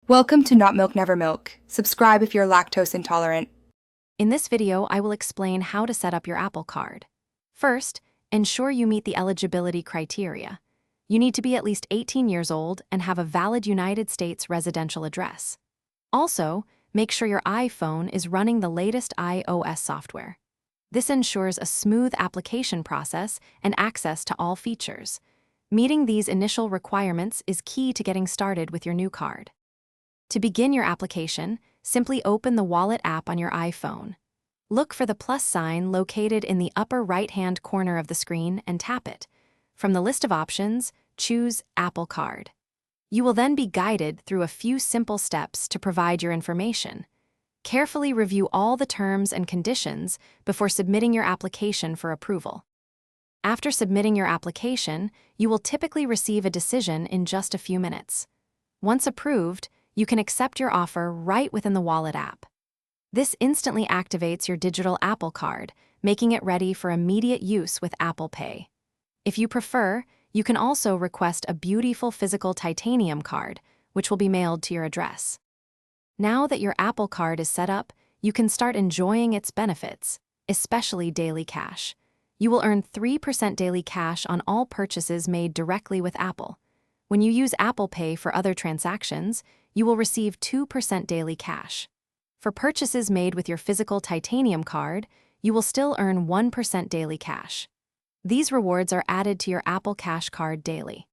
Welcome to Not Milk Never Milk. Subscribe if you're lactose intolerant. In this video, I will explain how to set up your Apple Card. First, ensure you meet the eligibility criteria. You need to be at least 18 years old and have a valid United States residential address. Also, make sure your iPhone is running the latest iOS software. This ensures a smooth application process and access to all features. Meeting these initial requirements is key to getting started with your new card. To begin your application, simply open the Wallet app on your iPhone. Look for the plus sign located in the upper right-hand corner of the screen and tap it. From the list of options, choose Apple Card. You will then be guided through a few simple steps to provide your information. Carefully review all the terms and conditions before submitting your application for approval. After submitting your application, you will typically receive a decision in just a few minutes. Once approved, you can accept your offer right within the Wallet app. This instantly activates your digital Apple Card, making it ready for immediate use with Apple Pay. If you prefer, you can also request a beautiful physical titanium card, which will be mailed to your address. Now that your Apple Card is set up, you can start enjoying its benefits, especially daily cash. You will earn 3% daily cash on all purchases made directly with Apple. When you use Apple Pay for other transactions, you will receive 2% daily cash. For purchases made with your physical titanium card, you will still earn 1% daily cash. These rewards are added to your Apple Cash card daily.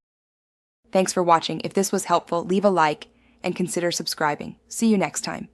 Thanks for watching. If this was helpful, leave a like and consider subscribing. See you next time.